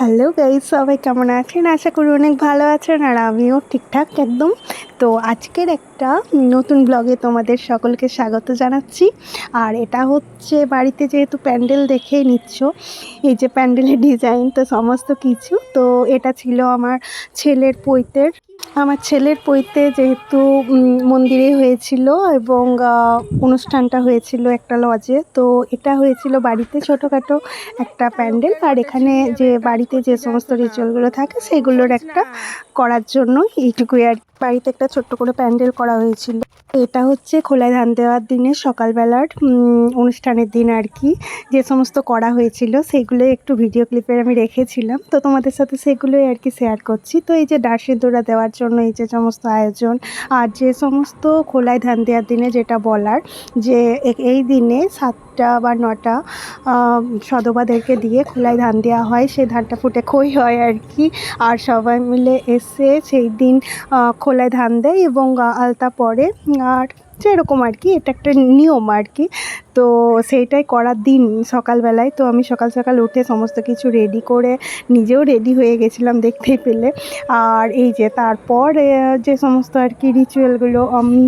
Hello guys, সবাই কেমন আছেন? আশা করি অনেক ভালো আছেন আর আমিও ঠিকঠাক একদম। তো আজকের একটা নতুন ব্লগে তোমাদের সকলকে স্বাগত জানাচ্ছি। আর এটা হচ্ছে বাড়িতে যেহেতু প্যান্ডেল দেখেই নিচ্ছ, এই যে প্যান্ডেলের ডিজাইন তো সমস্ত কিছু, তো এটা ছিল আমার ছেলের পৈতে যেহেতু মন্দিরে হয়েছিল এবং অনুষ্ঠানটা হয়েছিল একটা লজে, তো এটা হয়েছিল বাড়িতে ছোটোখাটো একটা প্যান্ডেল। আর এখানে যে বাড়িতে যে সমস্ত রিচুয়ালগুলো থাকে সেগুলোর একটা করার জন্য এইটুকুই আর বাড়িতে একটা ছোট্ট করে প্যান্ডেল করা হয়েছিল। এটা হচ্ছে খোলায় ধান দেওয়ার দিনে সকালবেলার অনুষ্ঠানের দিন আর কি, যে সমস্ত করা হয়েছিল সেগুলো একটু ভিডিও ক্লিপের আমি রেখেছিলাম, তো তোমাদের সাথে সেগুলোই আর কি শেয়ার করছি। তো এই যে সিঁদুরা দেওয়ার জন্য এই যে সমস্ত আয়োজন, আর যে সমস্ত খোলায় ধান দেওয়ার দিনে যেটা বলার যে এই দিনে 7টা বা 9টা সধবাদেরকে দিয়ে খোলায় ধান দেওয়া হয়, সেই ধানটা ফুটে খই হয় আর কি। আর সবাই মিলে এসে সেই দিন খোলায় ধান দেয় এবং আলতা পরে, আর যেরকম আর কি এটা একটা নিয়ম আর কি। তো সেইটাই করার দিন সকালবেলায়, তো আমি সকাল সকাল উঠে সমস্ত কিছু রেডি করে নিজেও রেডি হয়ে গেছিলাম দেখতেই পেলে। আর এই যে তারপর যে সমস্ত আর কি রিচুয়ালগুলো আমি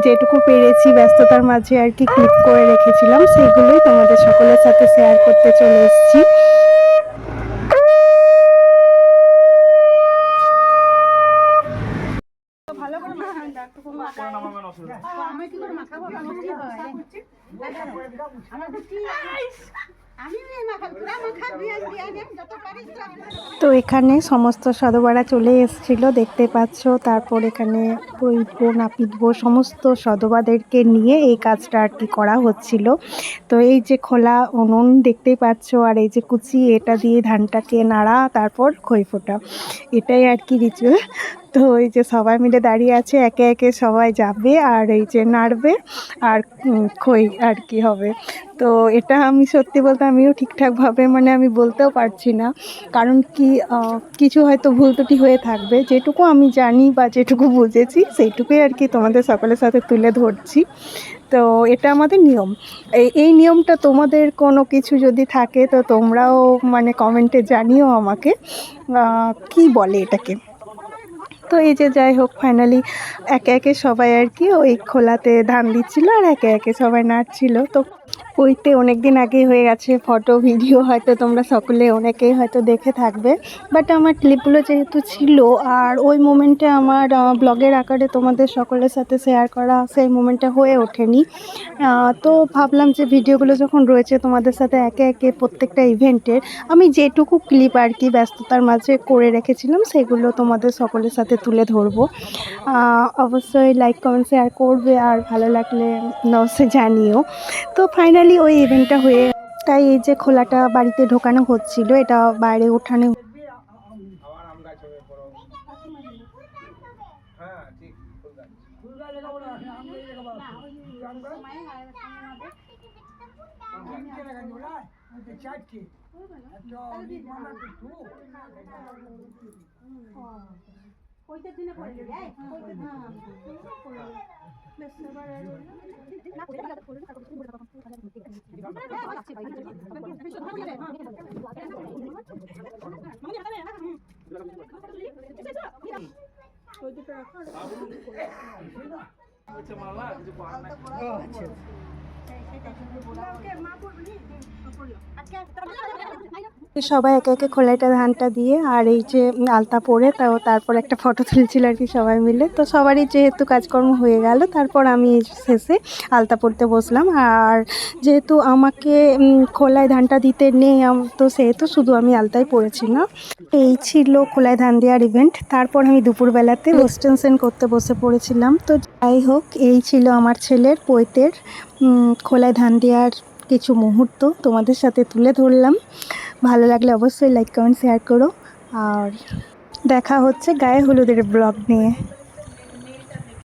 যেটুকু পেরেছি ব্যস্ততার মাঝে আর কি ক্লিক করে রেখেছিলাম, সেগুলোই তোমাদের সকলের সাথে শেয়ার করতে চলে এসেছি। তো এখানে সমস্ত সধবারা চলে এসেছিল দেখতে পাচ্ছ। তারপর এখানে পইতবো নাপিতবো সমস্ত সধবাদেরকে নিয়ে এই কাজটা আর কি করা হচ্ছিল। তো এই যে খোলা উনুন দেখতেই পাচ্ছ, আর এই যে কুচি, এটা দিয়ে ধানটাকে নাড়া, তারপর খই ফোটা, এটাই আর কি রিচুয়াল। তো এই যে সবাই মিলে দাঁড়িয়ে আছে, একে একে সবাই যাবে আর এই যে নাড়বে আর খই আর কি হবে। তো এটা আমি সত্যি বলতে আমিও ঠিকঠাকভাবে আমি বলতেও পারছি না, কারণ কি কিছু হয়তো ভুল ত্রুটি হয়ে থাকবে। যেটুকু আমি জানি বা যেটুকু বুঝেছি সেইটুকুই আর কি তোমাদের সকলের সাথে তুলে ধরছি। তো এটা আমাদের নিয়ম। এই নিয়মটা তোমাদের কোনো কিছু যদি থাকে তো তোমরাও কমেন্টে জানিও আমাকে কি বলে এটাকে। তো এই যে যাই হোক, ফাইনালি একে একে সবাই আর কি ওই খোলাতে ধান দিচ্ছিল আর একে একে সবাই নাড়ছিল। তো ওইতে অনেক দিন আগেই হয়ে গেছে, ফটো ভিডিও হয়তো তোমরা সকলে অনেকেই হয়তো দেখে থাকবে, বাট আমার ক্লিপগুলো যেহেতু ছিল আর ওই মোমেন্টে আমার ব্লগের আকারে তোমাদের সকলের সাথে শেয়ার করা সেই মোমেন্টটা হয়ে ওঠেনি। তো ভাবলাম যে ভিডিওগুলো যখন রয়েছে তোমাদের সাথে একে একে প্রত্যেকটা ইভেন্টের আমি যেটুকু ক্লিপ আর কি ব্যস্ততার মাঝে করে রেখেছিলাম সেগুলো তোমাদের সকলের সাথে তুলে ধরবো। অবশ্যই লাইক কমেন্ট শেয়ার করবে আর ভালো লাগলে অবশ্যই জানিও। তো ফাইনালি ওই ইভেন্টটা হয়ে, তাই এই যে খোলাটা বাড়িতে ঢোকানো হচ্ছিল, এটা বাইরে উঠানে সবাই একে একে খোলাইটা ধানটা দিয়ে আর এই যে আলতা পরে তারপর একটা ফটো তুলছিল আর কি সবাই মিলে। তো সবারই যেহেতু কাজকর্ম হয়ে গেল, তারপর আমি শেষে আলতা পরতে বসলাম। আর যেহেতু আমাকে খোলায় ধানটা দিতে নেই, তো সেহেতু শুধু আমি আলতাই পরেছি না। এই ছিল খোলায় ধান দেওয়ার ইভেন্ট। তারপর আমি দুপুরবেলাতে ওয়েস্টার্ন সেন করতে বসে পড়েছিলাম। তো যাই হোক, এই ছিল আমার ছেলের পৈতের খোলায় ধান দেওয়ার কিছু মুহূর্ত তোমাদের সাথে তুলে ধরলাম। ভালো লাগলে অবশ্যই লাইক কমেন্ট শেয়ার করো, আর দেখা হচ্ছে গায়ে হলুদের ব্লগ নিয়ে।